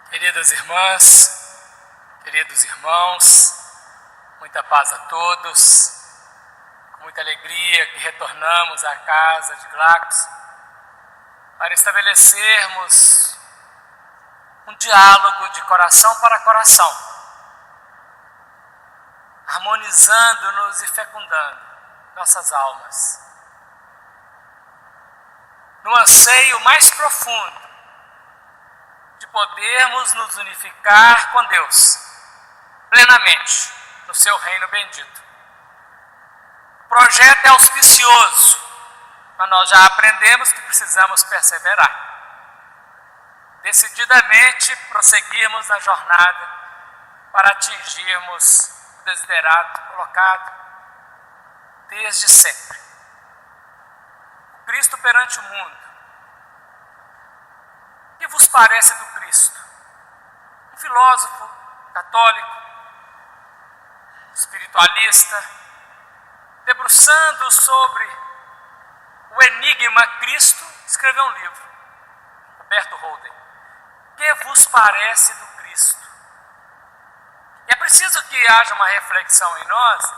Queridas irmãs, queridos irmãos, muita paz a todos, com muita alegria que retornamos à casa de Glacos para estabelecermos um diálogo de coração para coração, harmonizando-nos e fecundando nossas almas, no anseio mais profundo de podermos nos unificar com Deus, plenamente, no seu reino bendito. O projeto é auspicioso, mas nós já aprendemos que precisamos perseverar. Decididamente prosseguirmos na jornada para atingirmos o desiderato colocado desde sempre. O Cristo perante o mundo. O que vos parece do Cristo? Um filósofo católico, espiritualista, debruçando sobre o enigma Cristo, escreveu um livro, Roberto Holden. O que vos parece do Cristo? E é preciso que haja uma reflexão em nós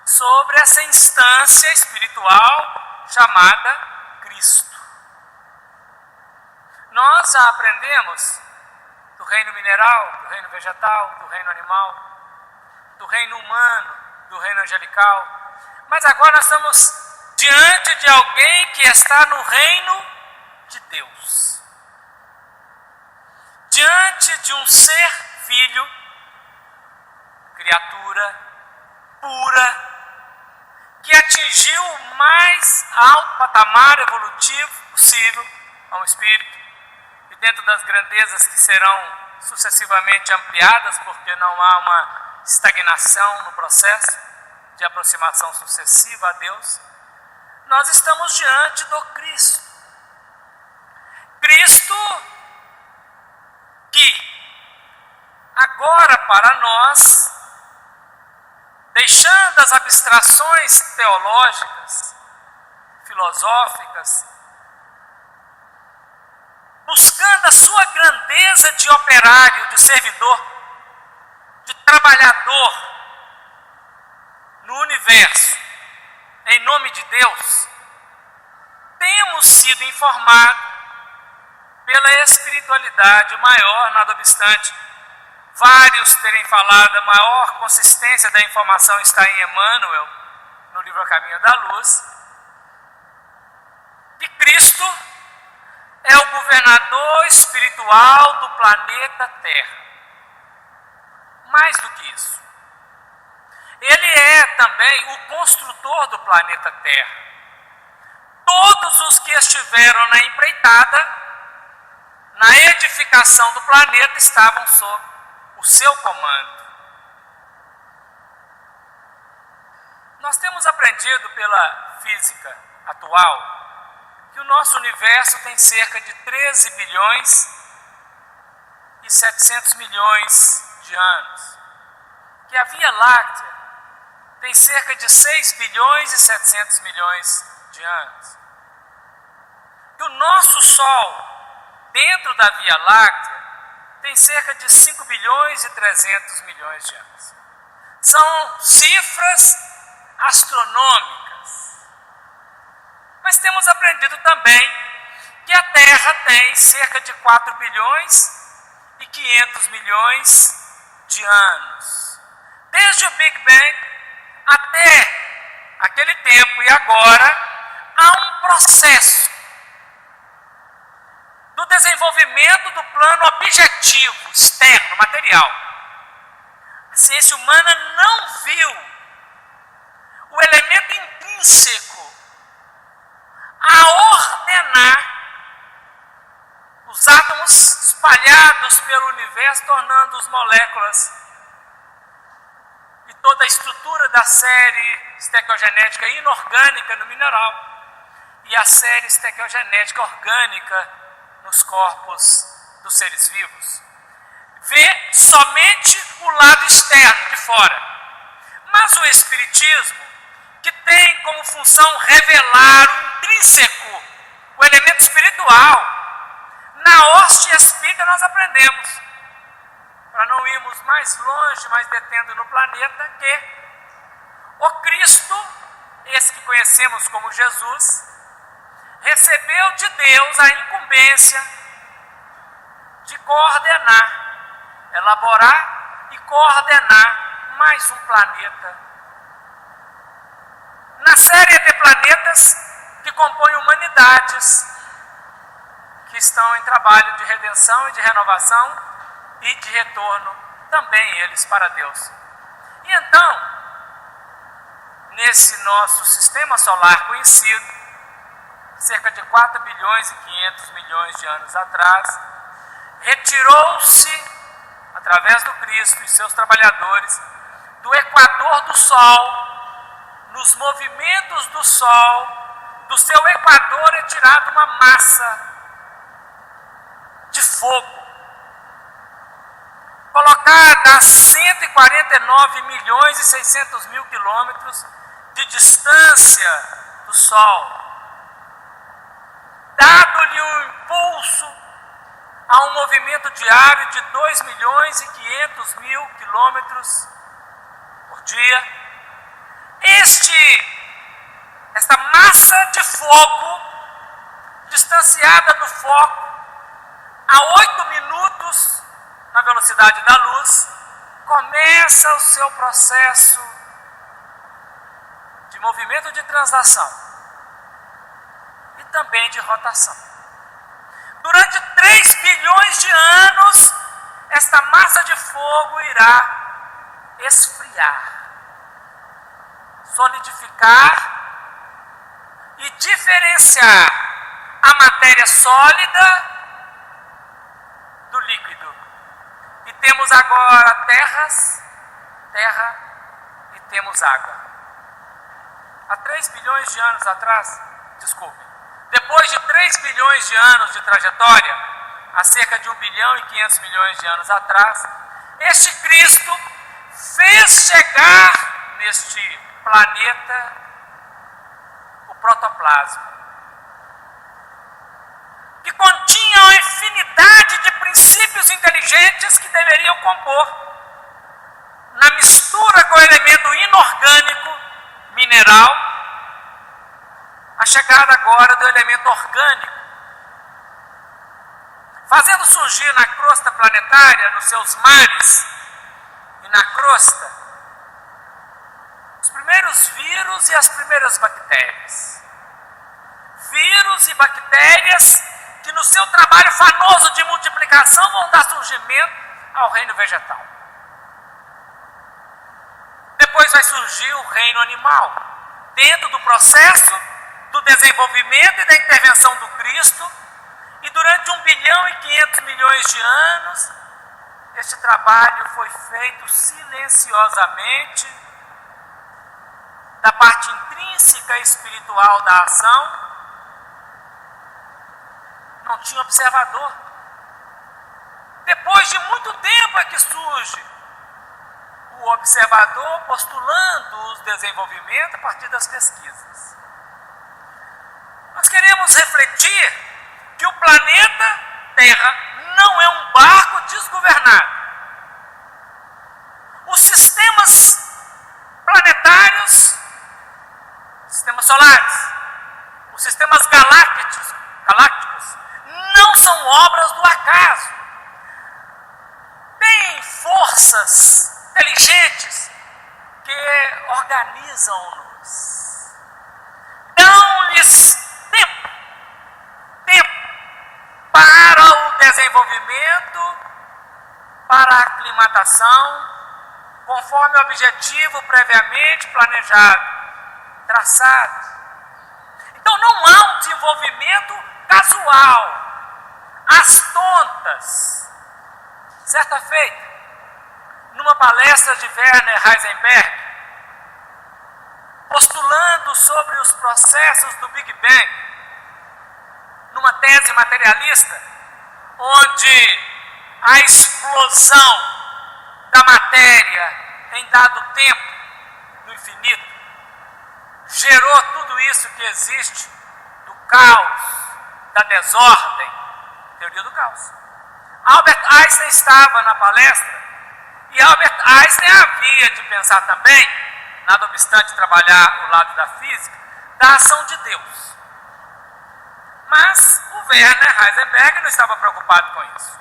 sobre essa instância espiritual chamada Cristo. Nós já aprendemos do reino mineral, do reino vegetal, do reino animal, do reino humano, do reino angelical, mas agora nós estamos diante de alguém que está no reino de Deus. Diante de um ser filho, criatura pura, que atingiu o mais alto patamar evolutivo possível a um espírito, e dentro das grandezas que serão sucessivamente ampliadas, porque não há uma estagnação no processo de aproximação sucessiva a Deus, nós estamos diante do Cristo. Cristo que agora para nós, deixando as abstrações teológicas, filosóficas, buscando a sua grandeza de operário, de servidor, de trabalhador no universo, em nome de Deus, temos sido informados pela espiritualidade maior, nada obstante vários terem falado, a maior consistência da informação está em Emmanuel, no livro A Caminho da Luz, que Cristo é o governador espiritual do planeta Terra. Mais do que isso, ele é também o construtor do planeta Terra. Todos os que estiveram na empreitada, na edificação do planeta, estavam sob o seu comando. Nós temos aprendido pela física atual que o nosso universo tem cerca de 13 bilhões e 700 milhões de anos. Que a Via Láctea tem cerca de 6 bilhões e 700 milhões de anos. Que o nosso Sol, dentro da Via Láctea, tem cerca de 5 bilhões e 300 milhões de anos. São cifras astronômicas. Mas temos aprendido também que a Terra tem cerca de 4 bilhões e 500 milhões de anos. Desde o Big Bang até aquele tempo e agora, há um processo do desenvolvimento do plano objetivo, externo, material. A ciência humana não viu o elemento intrínseco a ordenar os átomos espalhados pelo universo, tornando-os moléculas, e toda a estrutura da série estequiogenética inorgânica no mineral e a série estequiogenética orgânica nos corpos dos seres vivos. Vê somente o lado externo, de fora. Mas o Espiritismo, que tem como função revelar o intrínseco, o elemento espiritual, na hóstia espírita nós aprendemos para não irmos mais longe, mas detendo no planeta, que o Cristo, esse que conhecemos como Jesus, recebeu de Deus a incumbência de coordenar, elaborar e coordenar mais um planeta. Na série de planetas que compõem humanidades que estão em trabalho de redenção e de renovação e de retorno também eles para Deus. E então, nesse nosso sistema solar conhecido, cerca de 4 bilhões e 500 milhões de anos atrás, retirou-se, através do Cristo e seus trabalhadores, do equador do Sol, nos movimentos do Sol, do seu equador é tirada uma massa de fogo, colocada a 149 milhões e 600 mil quilômetros de distância do Sol, dado-lhe um impulso a um movimento diário de 2 milhões e 500 mil quilômetros por dia. Esta massa de fogo, distanciada do foco a 8 minutos na velocidade da luz, começa o seu processo de movimento de translação e também de rotação. Durante 3 bilhões de anos, esta massa de fogo irá esfriar, solidificar e diferenciar a matéria sólida do líquido. E temos agora terra e temos água. Há 3 bilhões de anos atrás, depois de 3 bilhões de anos de trajetória, há cerca de 1 bilhão e 500 milhões de anos atrás, este Cristo fez chegar neste planeta o protoplasma, que continha uma infinidade de princípios inteligentes que deveriam compor, na mistura com o elemento inorgânico, mineral, a chegada agora do elemento orgânico, fazendo surgir na crosta planetária, nos seus mares e na crosta, os primeiros vírus e as primeiras bactérias. Vírus e bactérias que no seu trabalho fanoso de multiplicação vão dar surgimento ao reino vegetal. Depois vai surgir o reino animal, dentro do processo do desenvolvimento e da intervenção do Cristo, e durante 1 bilhão e 500 milhões de anos, este trabalho foi feito silenciosamente, da parte intrínseca e espiritual da ação. Não tinha observador. Depois de muito tempo é que surge o observador postulando os desenvolvimentos a partir das pesquisas. Nós queremos refletir que o planeta Terra não é um barco desgovernado. Os sistemas planetários, sistemas solares, os sistemas galácticos não são obras do acaso. Tem forças inteligentes que organizam-nos, dão-lhes tempo para o desenvolvimento, para a aclimatação, conforme o objetivo previamente planejado, traçado. Então não há um desenvolvimento casual, às tontas. Certa feita, numa palestra de Werner Heisenberg, postulando sobre os processos do Big Bang, numa tese materialista, onde a explosão da matéria em dado tempo, no infinito, gerou tudo isso que existe, do caos, da desordem, teoria do caos. Albert Einstein estava na palestra E Albert Einstein havia de pensar também, nada obstante trabalhar o lado da física, da ação de Deus. Mas o Werner Heisenberg não estava preocupado com isso.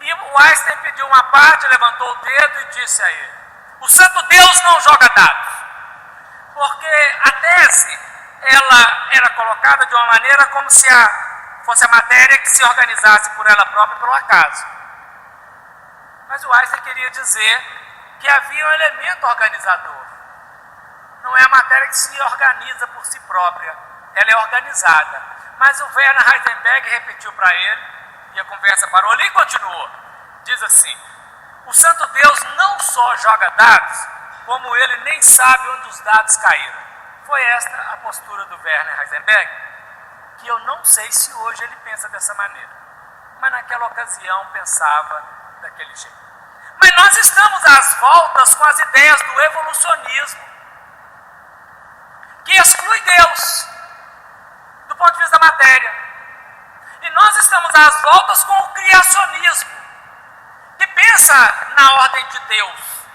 E o Einstein pediu uma parte, levantou o dedo e disse a ele: o santo Deus não joga dados. Porque a tese, ela era colocada de uma maneira como se fosse a matéria que se organizasse por ela própria pelo acaso. Mas o Einstein queria dizer que havia um elemento organizador. Não é a matéria que se organiza por si própria, ela é organizada. Mas o Werner Heisenberg repetiu para ele, e a conversa parou ali e continuou. Diz assim: o santo Deus não só joga dados, como ele nem sabe onde os dados caíram. Foi esta a postura do Werner Heisenberg, que eu não sei se hoje ele pensa dessa maneira, mas naquela ocasião pensava daquele jeito. Mas nós estamos às voltas com as ideias do evolucionismo, que exclui Deus do ponto de vista da matéria. E nós estamos às voltas com o criacionismo, que pensa na ordem de Deus.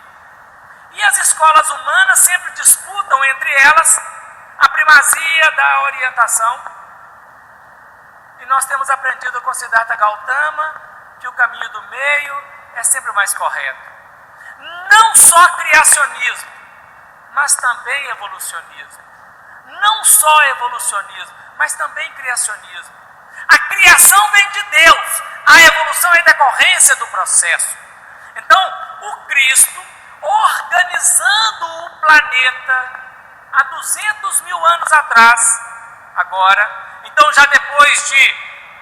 E as escolas humanas sempre disputam entre elas a primazia da orientação. E nós temos aprendido com Siddhartha Gautama que o caminho do meio é sempre o mais correto. Não só criacionismo, mas também evolucionismo. Não só evolucionismo, mas também criacionismo. A criação vem de Deus, a evolução é decorrência do processo. Então, o Cristo, organizando o planeta há 200 mil anos atrás, então já depois de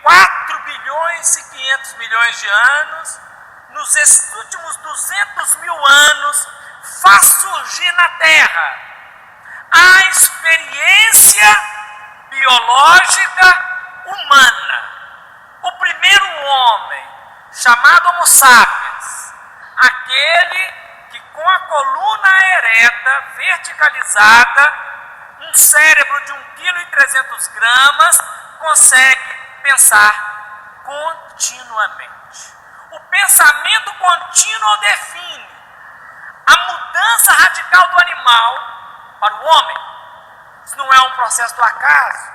4 bilhões e 500 milhões de anos, nos últimos 200 mil anos, faz surgir na Terra a experiência biológica humana. O primeiro homem, chamado Homo sapiens, aquele que com a coluna ereta, verticalizada, um cérebro de 1,3 kg, consegue pensar continuamente. O pensamento contínuo define a mudança radical do animal para o homem. Isso não é um processo do acaso,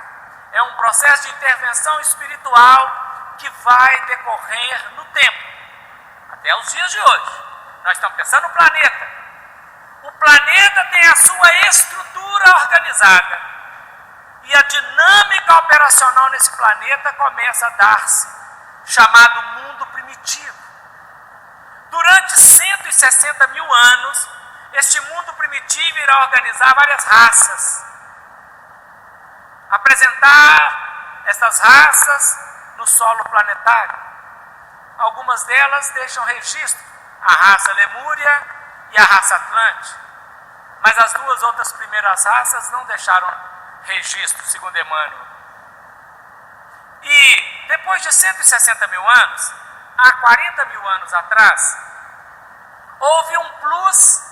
é um processo de intervenção espiritual que vai decorrer no tempo, até os dias de hoje. Nós estamos pensando no planeta. O planeta tem a sua estrutura organizada e a dinâmica operacional nesse planeta começa a dar-se, chamado mundo primitivo. Durante 160 mil anos, este mundo primitivo irá organizar várias raças, apresentar essas raças no solo planetário. Algumas delas deixam registro, a raça Lemúria e a raça Atlante, mas as duas outras primeiras raças não deixaram registro, segundo Emmanuel. E depois de 160 mil anos, há 40 mil anos atrás, houve um plus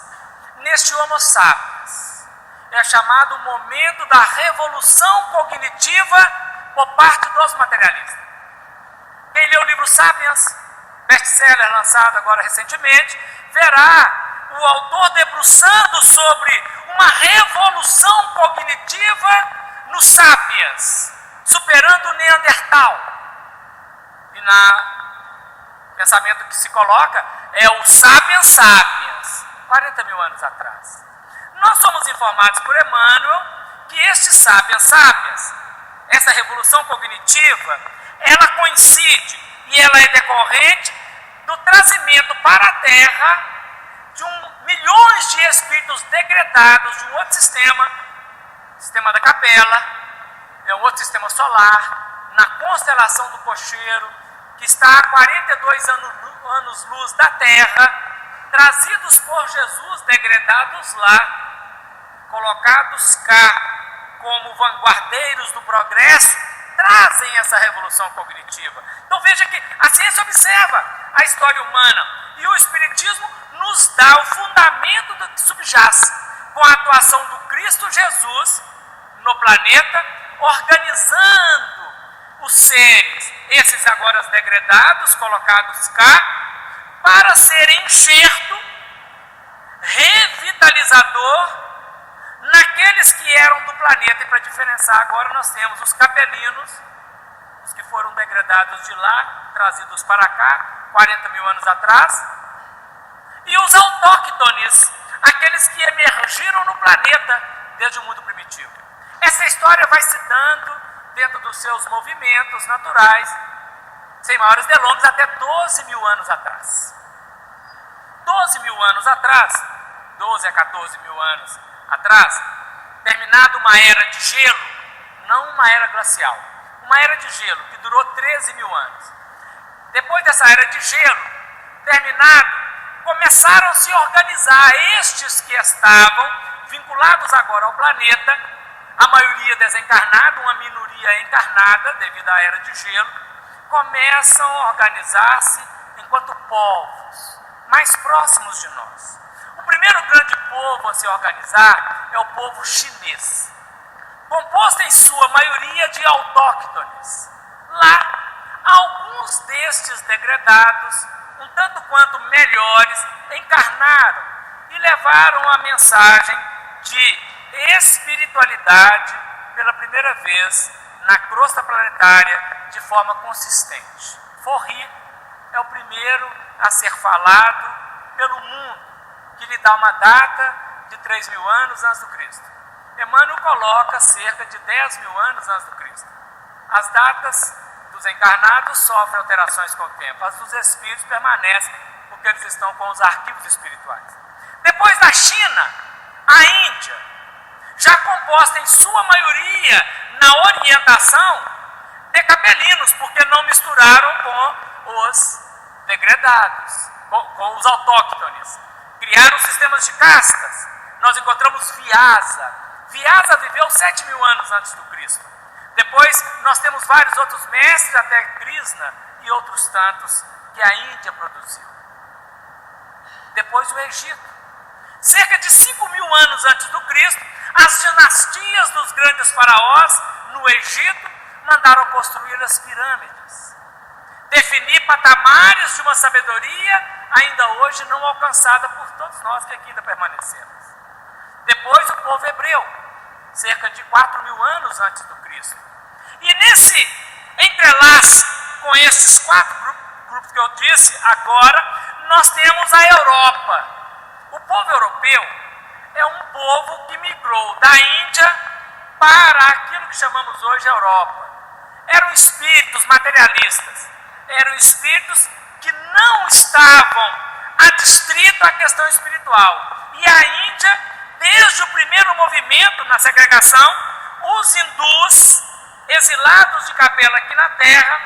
neste Homo sapiens. É chamado o momento da revolução cognitiva por parte dos materialistas. Quem lê o livro Sapiens, best-seller lançado agora recentemente, verá o autor debruçando sobre uma revolução cognitiva no Sapiens, superando o Neandertal. E no pensamento que se coloca é o Sapiens Sapiens, 40 mil anos atrás. Nós somos informados por Emmanuel que este Sapiens Sapiens, essa revolução cognitiva, ela coincide e ela é decorrente do trazimento para a Terra de milhões de espíritos degradados de um outro sistema da Capela, é um outro sistema solar, na constelação do Cocheiro, que está a 42 anos-luz da Terra, trazidos por Jesus, degradados lá, colocados cá como vanguardeiros do progresso, trazem essa revolução cognitiva. Então veja que a ciência observa a história humana e o Espiritismo nos dá o fundamento do que subjaz, com a atuação do Cristo Jesus no planeta, organizando os seres, esses agora degradados, colocados cá, para serem enxerto revitalizador naqueles que eram do planeta. E para diferenciar agora nós temos os capelinos, os que foram degradados de lá, trazidos para cá, 40 mil anos atrás, e os autóctones, aqueles que emergiram no planeta desde o mundo primitivo. Essa história vai se dando dentro dos seus movimentos naturais, sem maiores delongas, até 12 mil anos atrás. 12 mil anos atrás, 12 a 14 mil anos atrás, terminada uma era de gelo, não uma era glacial, uma era de gelo que durou 13 mil anos. Depois dessa era de gelo, terminado, começaram a se organizar estes que estavam vinculados agora ao planeta, a maioria desencarnada, uma minoria encarnada devido à era de gelo, começam a organizar-se enquanto povos mais próximos de nós. O primeiro grande povo a se organizar é o povo chinês, composto em sua maioria de autóctones. Lá, alguns destes degradados, um tanto quanto melhores, encarnaram e levaram a mensagem de espiritualidade pela primeira vez na crosta planetária de forma consistente. Forri é o primeiro a ser falado pelo mundo, que lhe dá uma data de 3 mil anos antes do Cristo. Emmanuel coloca cerca de 10 mil anos antes do Cristo. As datas dos encarnados sofrem alterações com o tempo, as dos espíritos permanecem, porque eles estão com os arquivos espirituais. Depois da China, a Índia, já composta em sua maioria na orientação de capelinos, porque não misturaram com os degradados, com os autóctones. Criaram sistemas de castas. Nós encontramos Vyasa. Vyasa viveu 7 mil anos antes do Cristo. Depois nós temos vários outros mestres, até Krishna e outros tantos que a Índia produziu. Depois o Egito. Cerca de 5 mil anos antes do Cristo, as dinastias dos grandes faraós no Egito mandaram construir as pirâmides. Definir patamares de uma sabedoria ainda hoje não alcançada por todos nós que aqui ainda permanecemos. Depois o povo hebreu, cerca de 4 mil anos antes do Cristo. E nesse entrelace com esses 4 grupos que eu disse agora, nós temos a Europa. O povo europeu é um povo que migrou da Índia para aquilo que chamamos hoje Europa. Eram espíritos materialistas, eram espíritos que não estavam adstritos à questão espiritual. E a Índia, desde o primeiro movimento na segregação, os hindus, exilados de capela aqui na Terra,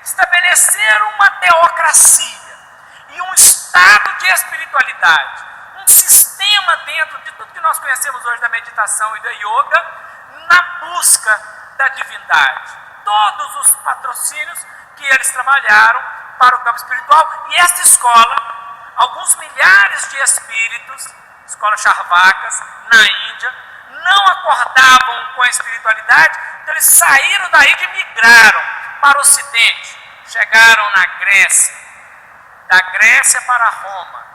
estabeleceram uma teocracia e um estado de espiritualidade, um sistema dentro de tudo que nós conhecemos hoje da meditação e da yoga, na busca da divindade. Todos os patrocínios que eles trabalharam para o campo espiritual. E esta escola, alguns milhares de espíritos, escolas charvakas, na Índia, não acordavam com a espiritualidade, então eles saíram da Índia e migraram para o Ocidente. Chegaram na Grécia, da Grécia para Roma.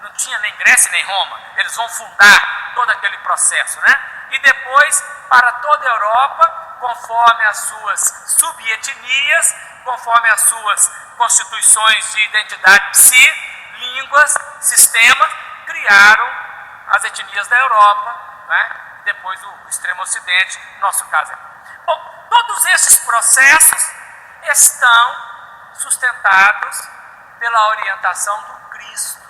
Não tinha nem Grécia nem Roma, eles vão fundar todo aquele processo, né? E depois para toda a Europa, conforme as suas subetnias, conforme as suas constituições de identidade psi, línguas, sistemas, criaram as etnias da Europa, né? Depois o extremo ocidente, nosso caso aqui. Bom, todos esses processos estão sustentados pela orientação do Cristo,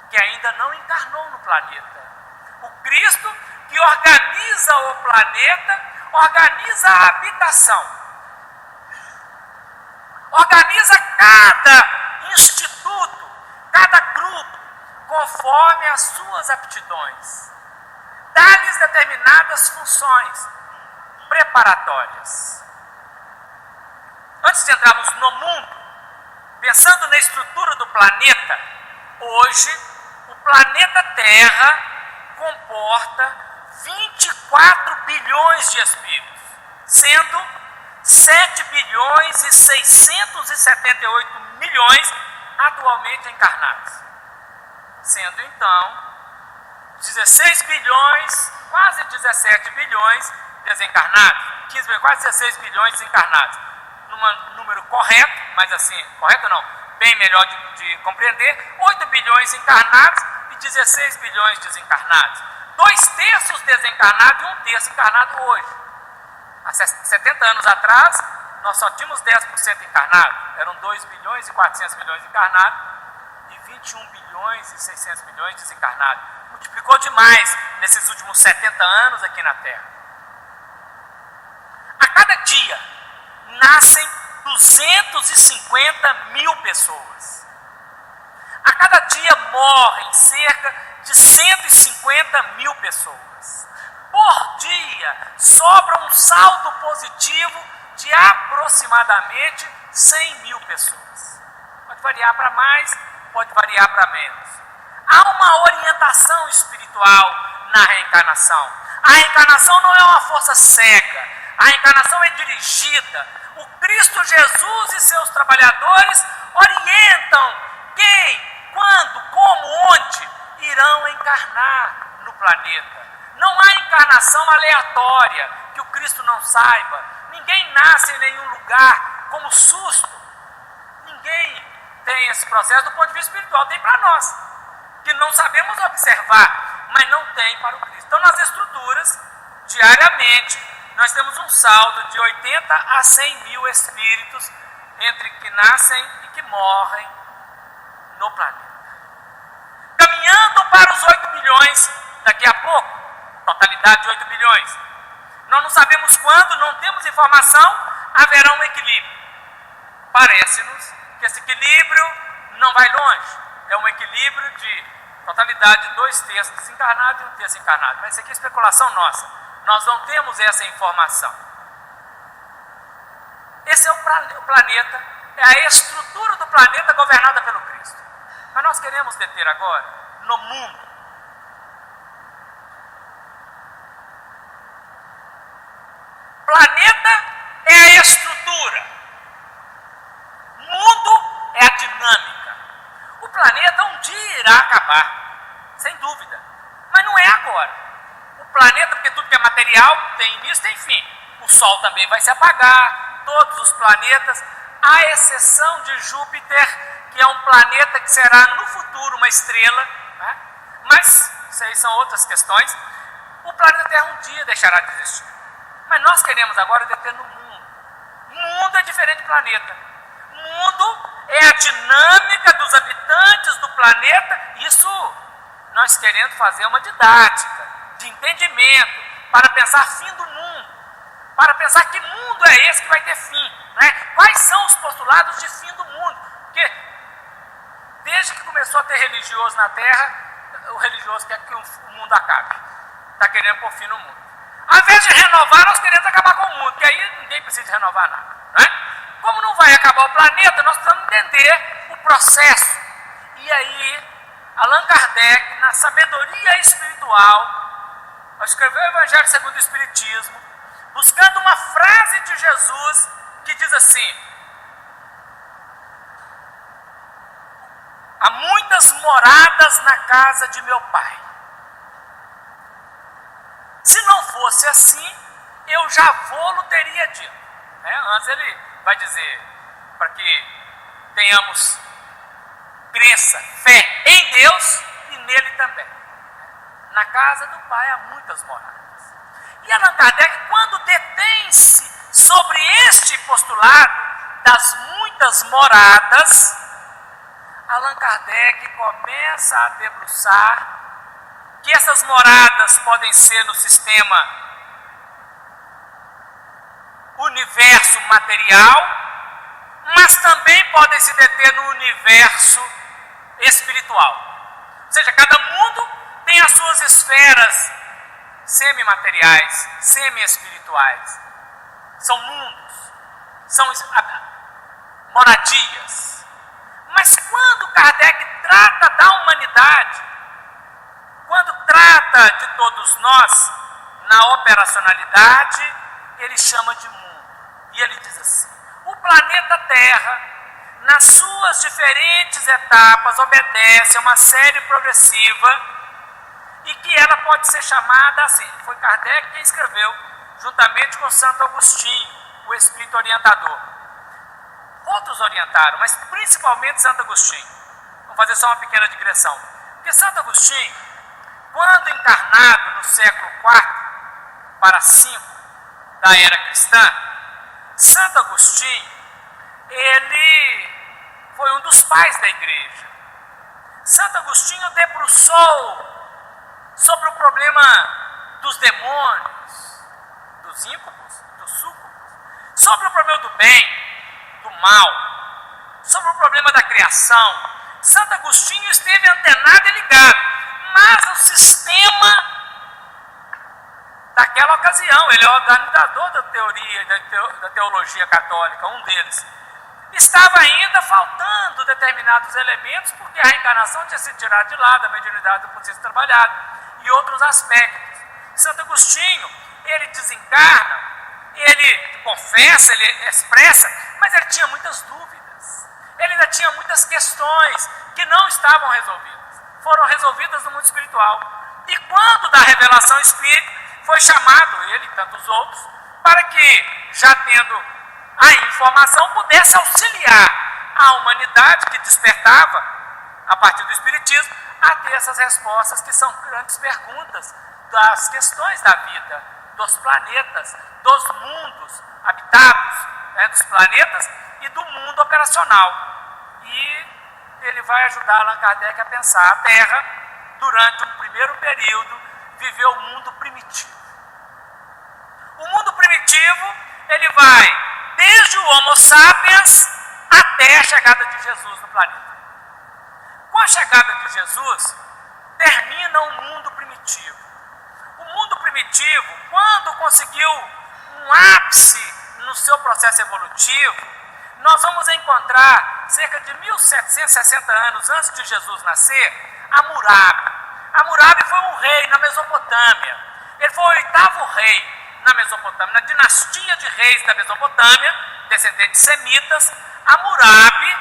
que ainda não encarnou no planeta. O Cristo que organiza o planeta, organiza a habitação, organiza cada instituto, cada grupo, conforme as suas aptidões, dá-lhes determinadas funções preparatórias. Antes de entrarmos no mundo, pensando na estrutura do planeta, hoje o planeta Terra comporta 24 bilhões de espíritos, sendo 7 bilhões e 678 milhões atualmente encarnados. sendo então 16 bilhões, quase 17 bilhões desencarnados, 15 bilhões, quase 16 bilhões desencarnados, num número correto, mas assim, correto não, bem melhor de compreender, 8 bilhões encarnados e 16 bilhões desencarnados, 2/3 desencarnados e 1/3 encarnado hoje. Há 70 anos atrás, nós só tínhamos 10% encarnado, eram 2 bilhões e 400 milhões encarnados e 21 bilhões e 600 milhões desencarnados. Multiplicou demais nesses últimos 70 anos aqui na Terra. A cada dia nascem 250 mil pessoas. A cada dia morrem cerca de 150 mil pessoas. Por dia sobra um saldo positivo de aproximadamente 100 mil pessoas. Pode variar para mais, pode variar para menos. Há uma orientação espiritual na reencarnação. A reencarnação não é uma força cega. A reencarnação é dirigida. O Cristo Jesus e seus trabalhadores orientam quem, quando, como, onde irão encarnar no planeta. Não há encarnação aleatória que o Cristo não saiba. Ninguém nasce em nenhum lugar como susto. Ninguém tem esse processo do ponto de vista espiritual. Tem para nós, que não sabemos observar, mas não tem para o Cristo. Então, nas estruturas, diariamente, nós temos um saldo de 80 a 100 mil espíritos entre que nascem e que morrem no planeta. Caminhando para os 8 bilhões daqui a pouco, totalidade de 8 bilhões. Nós não sabemos quando, não temos informação, haverá um equilíbrio. Parece-nos que esse equilíbrio não vai longe. É um equilíbrio de totalidade de 2/3 desencarnado e 1/3 encarnado. Mas isso aqui é especulação nossa. Nós não temos essa informação. Esse é o planeta, é a estrutura do planeta governada pelo Cristo. Mas nós queremos deter agora no mundo. Planeta é a estrutura. Mundo é a dinâmica. O planeta um dia irá acabar, sem dúvida. Mas não é agora. O planeta, porque tudo que é material tem início, tem fim. O Sol também vai se apagar, todos os planetas, à exceção de Júpiter, que é um planeta que será no futuro uma estrela, né? Mas isso aí são outras questões. O planeta Terra um dia deixará de existir. Mas nós queremos agora deter no mundo. Mundo é diferente do planeta. Mundo é a dinâmica dos habitantes do planeta. Isso nós queremos fazer uma didática de entendimento para pensar fim do mundo, para pensar que mundo é esse que vai ter fim, né? Quais são os postulados de fim do mundo? Porque desde que começou a ter religioso na Terra, o religioso quer que o mundo acabe, está querendo pôr fim no mundo. Ao invés de renovar, nós queremos acabar com o mundo, porque aí ninguém precisa renovar nada, né? Como não vai acabar o planeta, nós precisamos entender o processo. E aí, Allan Kardec, na sabedoria espiritual, escreveu o Evangelho segundo o Espiritismo, buscando uma frase de Jesus que diz assim: há muitas moradas na casa de meu Pai. Se não fosse assim, eu já vou-lo teria dito. Antes ele vai dizer para que tenhamos crença, fé em Deus e nele também. Na casa do Pai há muitas moradas. E Allan Kardec, quando detém-se sobre este postulado das muitas moradas, Allan Kardec começa a debruçar que essas moradas podem ser no sistema universo material, mas também podem se deter no universo espiritual. Ou seja, cada mundo tem as suas esferas semimateriais, semi-espirituais. São mundos, são moradias. Mas quando Kardec trata da humanidade, quando trata de todos nós, na operacionalidade, ele chama de mundo. E ele diz assim: o planeta Terra, nas suas diferentes etapas, obedece a uma série progressiva e que ela pode ser chamada assim. Foi Kardec quem escreveu, juntamente com Santo Agostinho, o espírito orientador. Outros orientaram, mas principalmente Santo Agostinho. Vamos fazer só uma pequena digressão. Porque Santo Agostinho, quando encarnado no século IV para V da era cristã, Santo Agostinho, ele foi um dos pais da igreja. Santo Agostinho debruçou sobre o problema dos demônios, dos íncubos, dos súcubos, sobre o problema do bem, do mal, sobre o problema da criação. Santo Agostinho esteve antenado e ligado, mas o sistema daquela ocasião, ele é o organizador da teoria, da teologia católica, um deles, estava ainda faltando determinados elementos, porque a reencarnação tinha sido tirada de lado, a mediunidade não podia ser trabalhada, e outros aspectos. Santo Agostinho, ele desencarna, ele confessa, ele expressa, mas ele tinha muitas dúvidas, ele ainda tinha muitas questões que não estavam resolvidas, foram resolvidas no mundo espiritual. E quando da revelação espírita, foi chamado ele e tantos outros, para que, já tendo a informação, pudesse auxiliar a humanidade que despertava, a partir do Espiritismo, a ter essas respostas que são grandes perguntas das questões da vida, dos planetas, dos mundos habitados, dos planetas e do mundo operacional. E ele vai ajudar Allan Kardec a pensar. A Terra, durante um primeiro período, viveu o mundo primitivo. O mundo primitivo, ele vai desde o Homo sapiens até a chegada de Jesus no planeta. Com a chegada de Jesus, termina o mundo primitivo. O mundo primitivo, quando conseguiu um ápice no seu processo evolutivo, nós vamos encontrar, cerca de 1760 anos antes de Jesus nascer, Hammurabi. Hammurabi foi um rei na Mesopotâmia. Ele foi o 8º rei na Mesopotâmia, na dinastia de reis da Mesopotâmia, descendentes semitas. Hammurabi,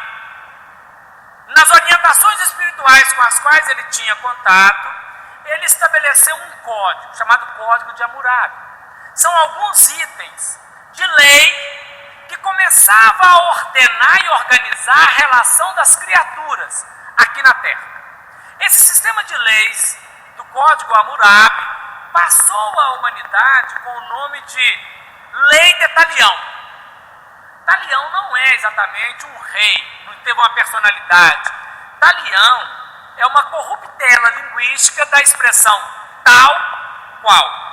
nas orientações espirituais com as quais ele tinha contato, ele estabeleceu um código, chamado Código de Hammurabi. São alguns itens de lei que começava a ordenar e organizar a relação das criaturas aqui na Terra. Esse sistema de leis do Código Hammurabi passou à humanidade com o nome de Lei de Talião. Talião não é exatamente um rei, não teve uma personalidade. Talião é uma corruptela linguística da expressão tal qual.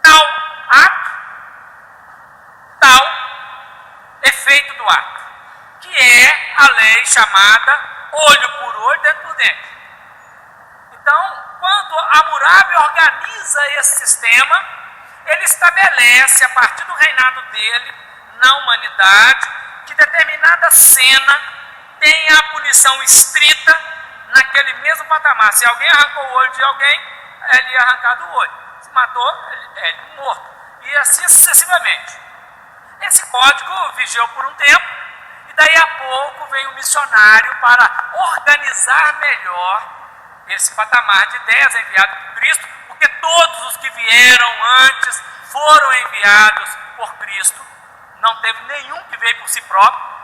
Tal ato, tal efeito do ato, que é a lei chamada olho por olho, dente por dente. Então, quando Hammurabi organiza esse sistema, ele estabelece, a partir do reinado dele, na humanidade, que determinada cena tem a punição estrita naquele mesmo patamar. Se alguém arrancou o olho de alguém, ele ia arrancar do olho. Se matou, ele é morto. E assim sucessivamente. Esse código vigiou por um tempo, e daí a pouco vem um missionário para organizar melhor esse patamar de ideias enviado por Cristo, porque todos os que vieram antes foram enviados por Cristo, não teve nenhum que veio por si próprio.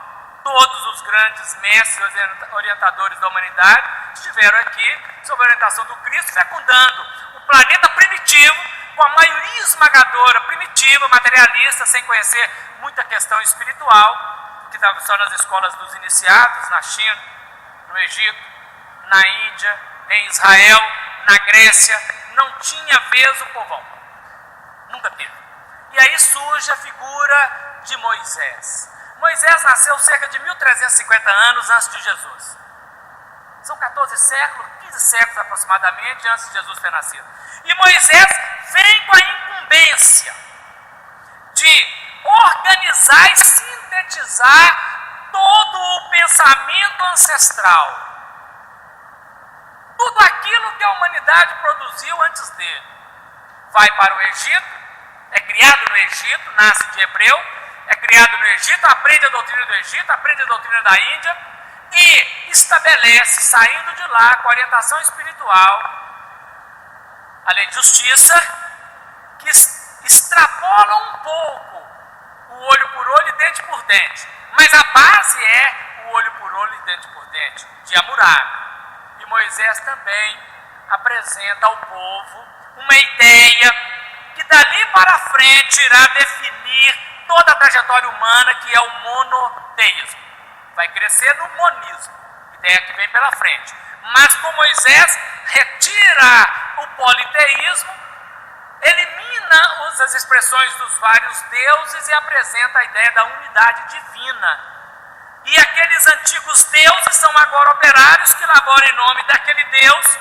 Todos os grandes mestres orientadores da humanidade estiveram aqui sob a orientação do Cristo, fecundando o planeta primitivo, com a maioria esmagadora primitiva, materialista, sem conhecer muita questão espiritual, que estava só nas escolas dos iniciados, na China, no Egito, na Índia, em Israel, na Grécia. Não tinha vez o povão, nunca teve. E aí surge a figura de Moisés. Moisés nasceu cerca de 1350 anos antes de Jesus. São 14 séculos, 15 séculos aproximadamente antes de Jesus ter nascido. E Moisés vem com a incumbência de organizar e sintetizar todo o pensamento ancestral. Tudo aquilo que a humanidade produziu antes dele. Vai para o Egito, é criado no Egito, nasce de hebreu, é criado no Egito, aprende a doutrina do Egito, aprende a doutrina da Índia e estabelece, saindo de lá, com a orientação espiritual, a lei de justiça, que extrapola um pouco o olho por olho e dente por dente. Mas a base é o olho por olho e dente por dente, de Hammurabi. E Moisés também apresenta ao povo uma ideia que dali para frente irá definir toda a trajetória humana, que é o monoteísmo. Vai crescer no monismo, ideia que vem pela frente. Mas com Moisés retira o politeísmo, elimina as expressões dos vários deuses e apresenta a ideia da unidade divina. E aqueles antigos deuses são agora operários que laboram em nome daquele Deus,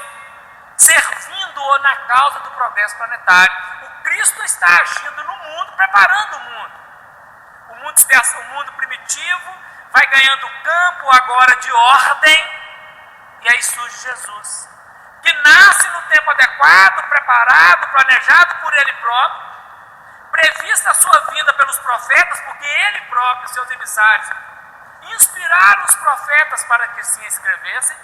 servindo-o na causa do progresso planetário. O Cristo está agindo no mundo, preparando o mundo. O mundo primitivo vai ganhando campo agora de ordem, e aí surge Jesus, que nasce no tempo adequado, preparado, planejado por Ele próprio, prevista a sua vinda pelos profetas, porque Ele próprio, seus emissários, inspiraram os profetas para que assim escrevessem.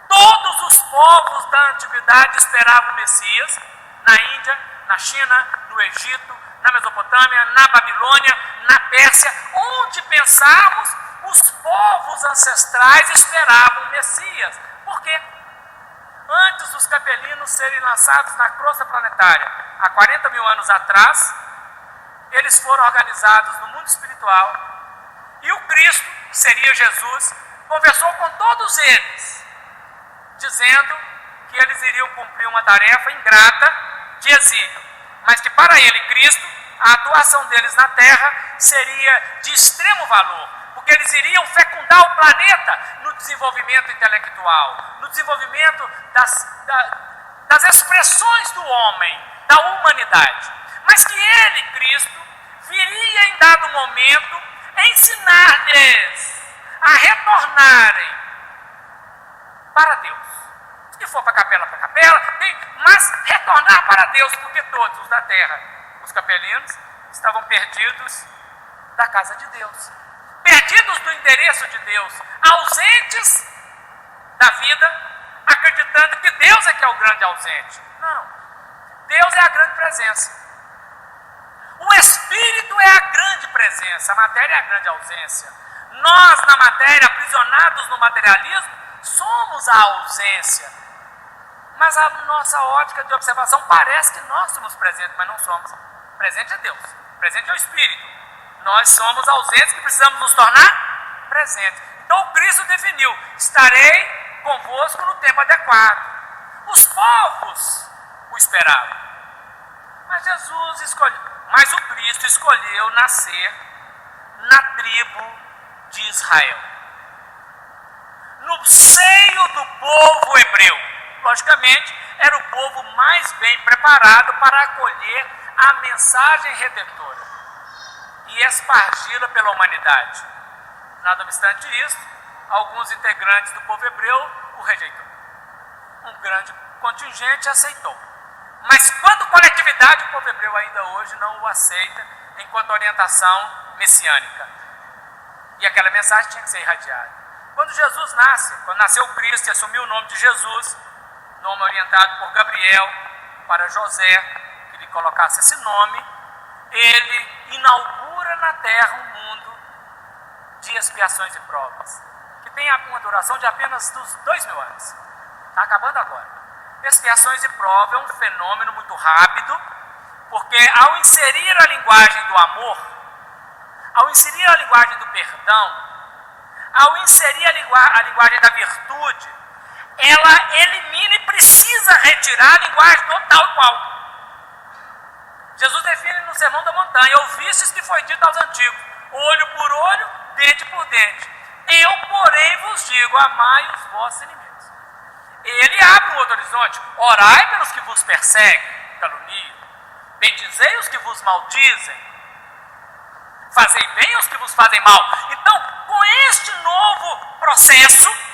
Todos os povos da antiguidade esperavam o Messias, na Índia, na China, no Egito, na Mesopotâmia, na Babilônia, na Pérsia, onde pensarmos, os povos ancestrais esperavam o Messias. Por quê? Antes dos capelinos serem lançados na crosta planetária, há 40 mil anos atrás, eles foram organizados no mundo espiritual, e o Cristo, que seria Jesus, conversou com todos eles, dizendo que eles iriam cumprir uma tarefa ingrata de exílio, mas que para ele, Cristo, a atuação deles na Terra seria de extremo valor, porque eles iriam fecundar o planeta no desenvolvimento intelectual, no desenvolvimento das expressões do homem, da humanidade, mas que ele, Cristo, viria em dado momento ensinar-lhes a retornarem para Deus. Se for para capela, mas retornar para Deus, porque todos os da terra, os capelinos, estavam perdidos da casa de Deus, perdidos do endereço de Deus, ausentes da vida, acreditando que Deus é que é o grande ausente. Não, Deus é a grande presença. O Espírito é a grande presença, a matéria é a grande ausência. Nós, na matéria, aprisionados no materialismo, somos a ausência. Mas a nossa ótica de observação parece que nós somos presentes, mas não somos. Presente é Deus, presente é o Espírito. Nós somos ausentes que precisamos nos tornar presentes. Então o Cristo definiu: estarei convosco no tempo adequado. Os povos o esperavam, mas o Cristo escolheu nascer na tribo de Israel, no seio do povo hebreu. Logicamente, era o povo mais bem preparado para acolher a mensagem redentora e espargi-la pela humanidade. Nada obstante isso, alguns integrantes do povo hebreu o rejeitou. Um grande contingente aceitou. Mas quanto coletividade, o povo hebreu ainda hoje não o aceita enquanto orientação messiânica. E aquela mensagem tinha que ser irradiada. Quando Jesus nasce, quando nasceu o Cristo e assumiu o nome de Jesus, nome orientado por Gabriel para José, que lhe colocasse esse nome, ele inaugura na terra um mundo de expiações e provas, que tem uma duração de apenas dos 2000 anos. Está acabando agora. Expiações e provas é um fenômeno muito rápido, porque ao inserir a linguagem do amor, ao inserir a linguagem do perdão, ao inserir a linguagem da virtude, ela elimina e precisa retirar a linguagem do tal e qual. Jesus define no Sermão da Montanha: ouvistes que foi dito aos antigos, olho por olho, dente por dente. Eu, porém, vos digo, amai os vossos inimigos. Ele abre um outro horizonte: orai pelos que vos perseguem, caluniam, bendizei os que vos maldizem, fazei bem aos que vos fazem mal. Então, com este novo processo,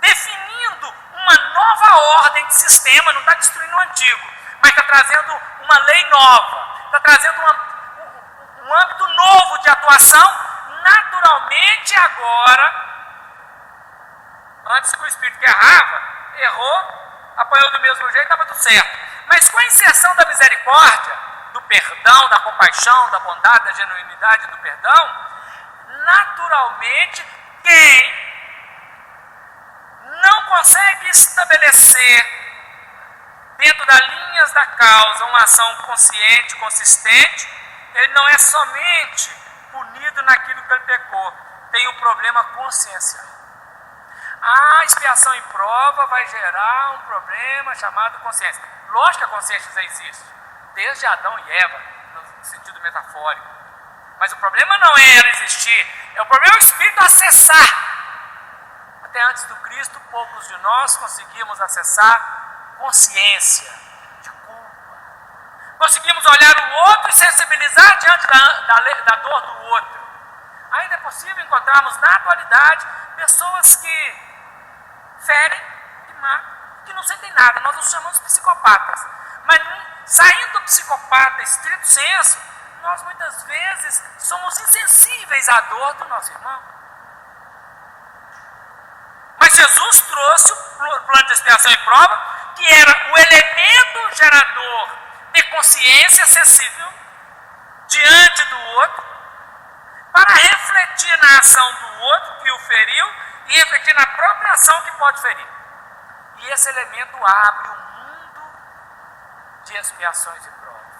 definindo uma nova ordem de sistema, não está destruindo o antigo, mas está trazendo uma lei nova, está trazendo um âmbito novo de atuação, naturalmente agora, antes que o Espírito que errava, errou, apanhou do mesmo jeito, estava tudo certo. Mas com a inserção da misericórdia, do perdão, da compaixão, da bondade, da genuinidade do perdão, naturalmente, quem não consegue estabelecer dentro das linhas da causa uma ação consciente, consistente, ele não é somente punido naquilo que ele pecou, tem um problema consciencial. A expiação e prova vai gerar um problema chamado consciência. Lógico que a consciência já existe, desde Adão e Eva, no sentido metafórico. Mas o problema não é ela existir, o problema é o Espírito acessar. Até antes do Cristo, poucos de nós conseguimos acessar consciência de culpa. Conseguimos olhar o outro e sensibilizar diante da dor do outro. Ainda é possível encontrarmos na atualidade pessoas que ferem, que matam, que não sentem nada. Nós os chamamos de psicopatas. Mas saindo do psicopata estrito senso, nós muitas vezes somos insensíveis à dor do nosso irmão. Mas Jesus trouxe o plano de expiação e prova, que era o elemento gerador de consciência acessível diante do outro, para refletir na ação do outro que o feriu e refletir na própria ação que pode ferir. E esse elemento abre um mundo de expiações e provas.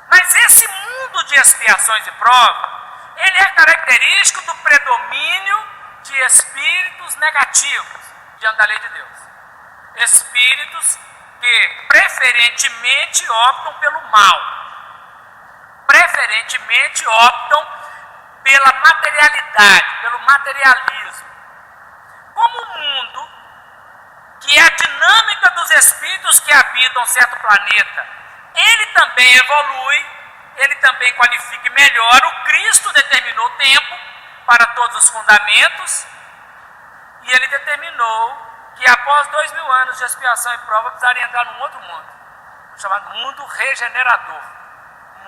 Mas esse mundo de expiações e provas, ele é característico do predomínio de espíritos negativos diante da lei de Deus. Espíritos que preferentemente optam pelo mal, preferentemente optam pela materialidade, pelo materialismo. Como o mundo, que é a dinâmica dos espíritos que habitam certo planeta, ele também evolui, ele também qualifica e melhora. O Cristo determinou tempo para todos os fundamentos e ele determinou que após 2000 anos de expiação e prova precisaria entrar num outro mundo, chamado mundo regenerador,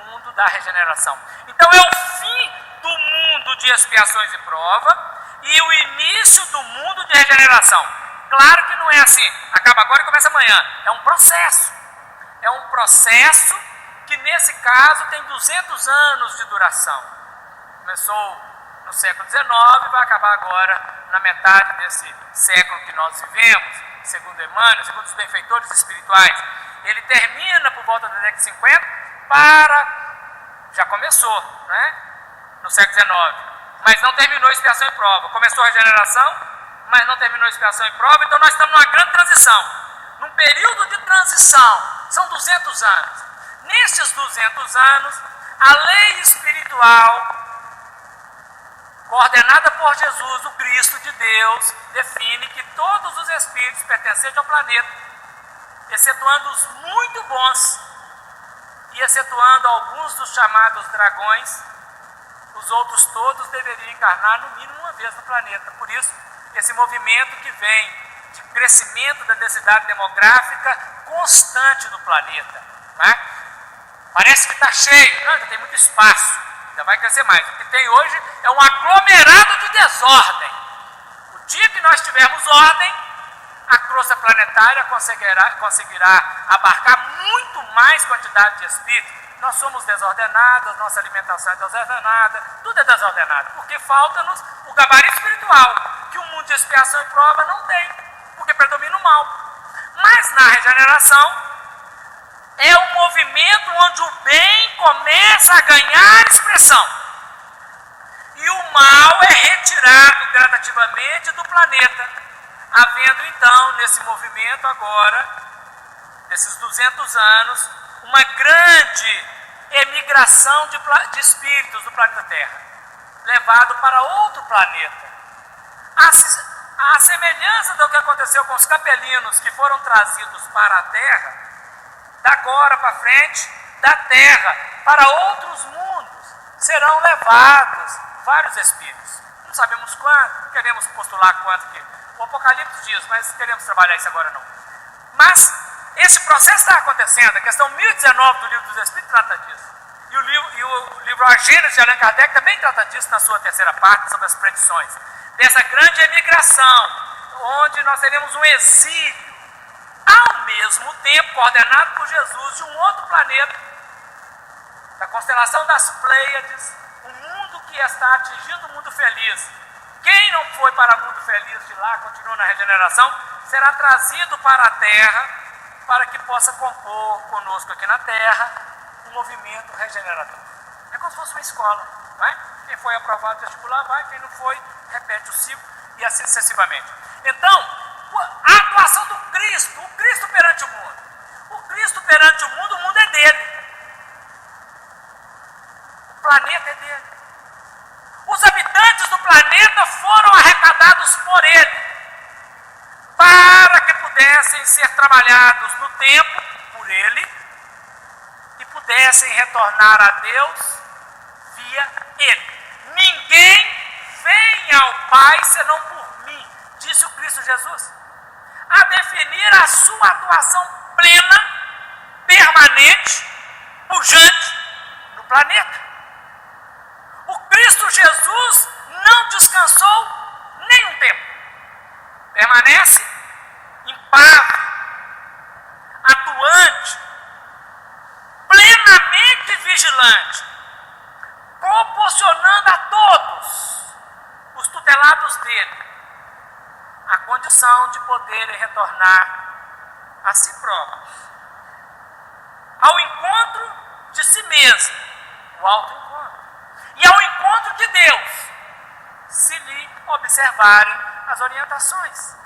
mundo da regeneração. Então é o fim do mundo de expiações e prova e o início do mundo de regeneração. Claro que não é assim, acaba agora e começa amanhã, é um processo. É um processo que nesse caso tem 200 anos de duração. Começou no século XIX e vai acabar agora na metade desse século que nós vivemos, segundo Emmanuel, segundo os benfeitores espirituais. Ele termina por volta da década de 50 já começou, né? No século XIX, mas não terminou a expiação e prova. Começou a regeneração, mas não terminou a expiação e prova, então nós estamos numa grande transição. Num período de transição, são 200 anos. Nesses 200 anos, a lei espiritual coordenada por Jesus, o Cristo de Deus, define que todos os espíritos pertencentes ao planeta, excetuando os muito bons e excetuando alguns dos chamados dragões, os outros todos deveriam encarnar no mínimo uma vez no planeta. Por isso, esse movimento que vem de crescimento da densidade demográfica constante no planeta, né? Parece que está cheio, não, ainda tem muito espaço, ainda vai crescer mais. O que tem hoje é um aglomerado de desordem. O dia que nós tivermos ordem, a crosta planetária conseguirá abarcar muito mais quantidade de espíritos. Nós somos desordenados, nossa alimentação é desordenada, tudo é desordenado, porque falta-nos o gabarito espiritual, que o mundo de expiação e prova não tem, porque predomina o mal. Mas na regeneração, é um movimento onde o bem começa a ganhar expressão. E o mal é retirado gradativamente do planeta, havendo então, nesse movimento agora, desses 200 anos, uma grande emigração de espíritos do planeta Terra, levado para outro planeta. A semelhança do que aconteceu com os capelinos que foram trazidos para a Terra, da agora para frente, da Terra para outros mundos, serão levados vários espíritos. Não sabemos quanto, queremos postular quanto que o Apocalipse diz, mas queremos trabalhar isso agora não. Mas esse processo está acontecendo, a questão 1019 do Livro dos Espíritos trata disso. E E o livro A Gênese de Allan Kardec também trata disso na sua terceira parte, sobre as predições. Dessa grande emigração, onde nós teremos um exílio, ao mesmo tempo coordenado por Jesus, de um outro planeta, da constelação das Pleiades, um mundo que está atingindo o mundo feliz. Quem não foi para o mundo feliz de lá, continua na regeneração, será trazido para a Terra, para que possa compor conosco aqui na Terra um movimento regenerador. É como se fosse uma escola, não é? Quem foi aprovado no vestibular vai, quem não foi, repete o ciclo e assim sucessivamente. Então, a atuação do Cristo, o Cristo perante o mundo. O Cristo perante o mundo é dele. O planeta é dele. Os habitantes do planeta foram arrecadados por ele, para que pudessem ser trabalhados no tempo por ele e pudessem retornar a Deus via ele. Ninguém vem ao Pai senão por mim, disse o Cristo Jesus, a definir a sua atuação plena, permanente, pujante no planeta. O Cristo Jesus não descansou nem um tempo. Permanece impávido, atuante, plenamente vigilante, proporcionando a todos os tutelados dele a condição de poderem retornar a si próprios, ao encontro de si mesmo, o autoencontro, e ao encontro de Deus, se lhe observarem as orientações.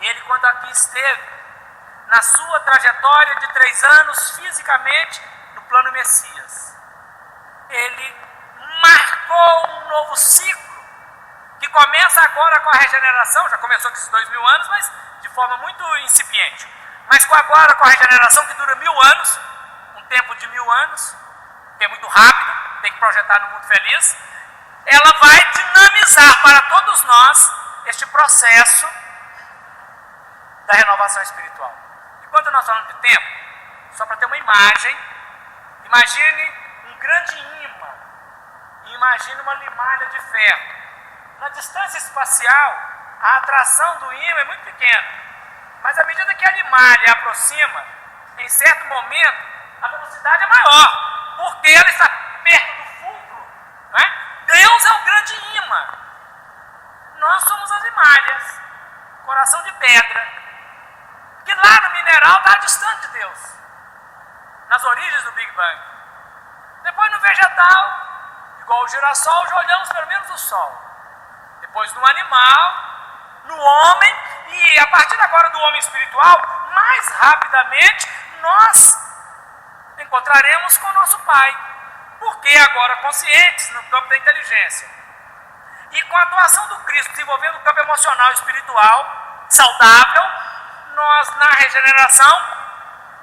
Ele, quando aqui esteve, na sua trajetória de 3 anos fisicamente no plano Messias, ele marcou um novo ciclo, que começa agora com a regeneração, já começou com esses 2000 anos, mas de forma muito incipiente, mas agora com a regeneração que dura 1000 anos, um tempo de 1000 anos, que é muito rápido, tem que projetar no mundo feliz, ela vai dinamizar para todos nós este processo da renovação espiritual. E quando nós falamos de tempo, só para ter uma imagem, imagine um grande ímã, e imagine uma limalha de ferro. Na distância espacial, a atração do ímã é muito pequena, mas à medida que a limalha aproxima, em certo momento, a velocidade é maior, porque ela está perto do fulcro, não é? Deus é o grande ímã, nós somos as limalhas, coração de pedra, que lá no mineral está distante de Deus, nas origens do Big Bang. Depois no vegetal, igual o girassol, já olhamos pelo menos o sol. Depois no animal, no homem, e a partir agora do homem espiritual, mais rapidamente nós encontraremos com o nosso Pai, porque agora conscientes no campo da inteligência. E com a atuação do Cristo desenvolvendo o campo emocional e espiritual saudável, nós na regeneração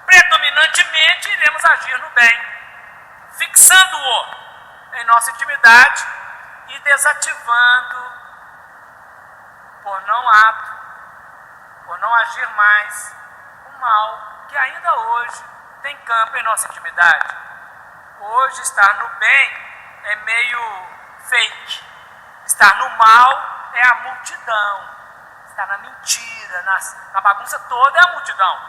predominantemente iremos agir no bem, fixando-o em nossa intimidade e desativando por não ato, por não agir mais, o mal que ainda hoje tem campo em nossa intimidade. Hoje estar no bem é meio fake, estar no mal é a multidão, estar na mentira, na bagunça toda é a multidão.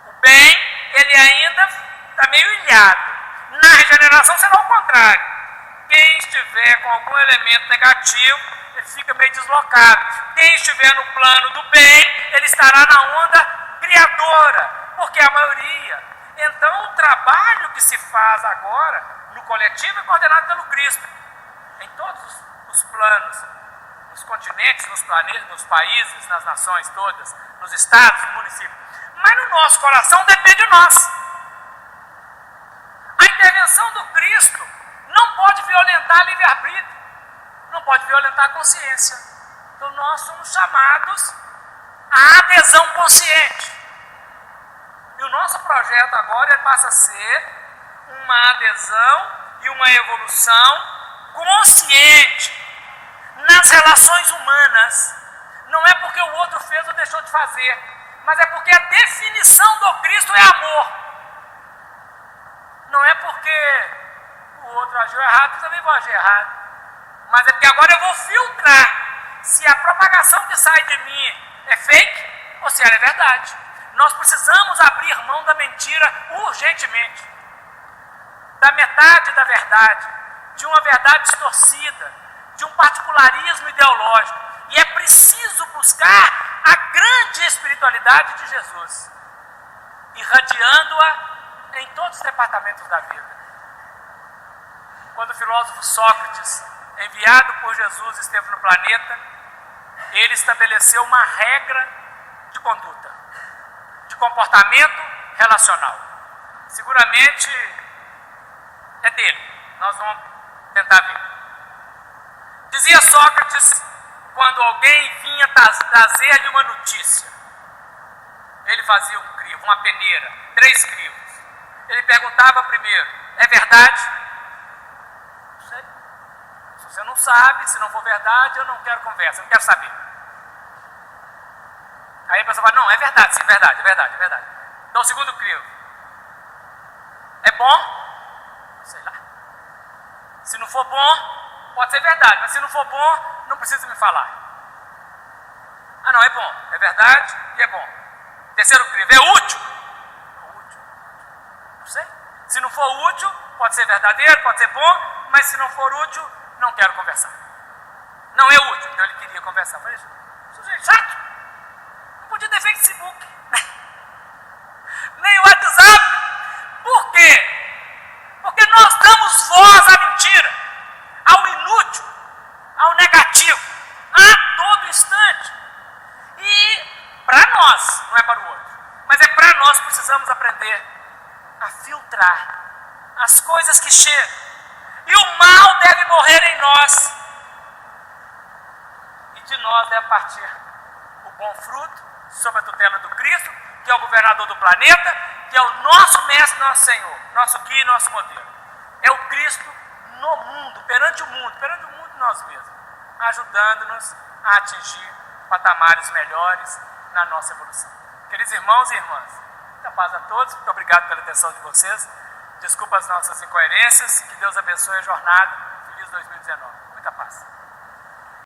O bem, ele ainda está meio ilhado. Na regeneração será o contrário. Quem estiver com algum elemento negativo, ele fica meio deslocado. Quem estiver no plano do bem, ele estará na onda criadora, porque é a maioria. Então o trabalho que se faz agora no coletivo é coordenado pelo Cristo, em todos os planos, nos continentes, nos planetas, nos países, nas nações todas, nos estados, nos municípios. Mas no nosso coração depende de nós. A intervenção do Cristo não pode violentar livre-arbítrio, não pode violentar a consciência. Então nós somos chamados à adesão consciente. E o nosso projeto agora passa a ser uma adesão e uma evolução consciente nas relações humanas. Não é porque o outro fez ou deixou de fazer, mas é porque a definição do Cristo é amor. Não é porque o outro agiu errado, eu também vou agir errado. Mas é porque agora eu vou filtrar se a propagação que sai de mim é fake ou se ela é verdade. Nós precisamos abrir mão da mentira urgentemente, da metade da verdade, de uma verdade distorcida, de um particularismo ideológico. E é preciso buscar a grande espiritualidade de Jesus, irradiando-a em todos os departamentos da vida. Quando o filósofo Sócrates, enviado por Jesus, esteve no planeta, ele estabeleceu uma regra de conduta, de comportamento relacional. Seguramente é dele, nós vamos tentar ver. Dizia Sócrates, quando alguém vinha trazer-lhe uma notícia, ele fazia um crivo, uma peneira, 3 crivos. Ele perguntava primeiro, é verdade? Não sei. Se você não sabe, se não for verdade, eu não quero conversa, eu não quero saber. Aí a pessoa fala, não, é verdade, sim, verdade, é verdade, é verdade. Então o segundo crivo, é bom? Sei lá. Se não for bom, pode ser verdade, mas se não for bom, não precisa me falar. Ah não, é bom, é verdade e é bom. Terceiro crivo, é útil? Útil? Não sei. Se não for útil, pode ser verdadeiro, pode ser bom, mas se não for útil, não quero conversar. Não é útil, então ele queria conversar. Eu falei, sujeito chato, não podia ter Facebook, nem WhatsApp. Por quê? Porque nós damos voz à mentira, ao inútil, ao negativo, a todo instante. E para nós, não é para o outro, mas é para nós, precisamos aprender a filtrar as coisas que chegam. E o mal deve morrer em nós. E de nós deve partir o bom fruto, sob a tutela do Cristo, que é o governador do planeta, que é o nosso mestre, nosso Senhor, nosso guia e nosso modelo. É o Cristo no mundo, perante o mundo e nós mesmos, ajudando-nos a atingir patamares melhores na nossa evolução. Queridos irmãos e irmãs, muita paz a todos, muito obrigado pela atenção de vocês. Desculpa as nossas incoerências, que Deus abençoe a jornada. Feliz 2019. Muita paz.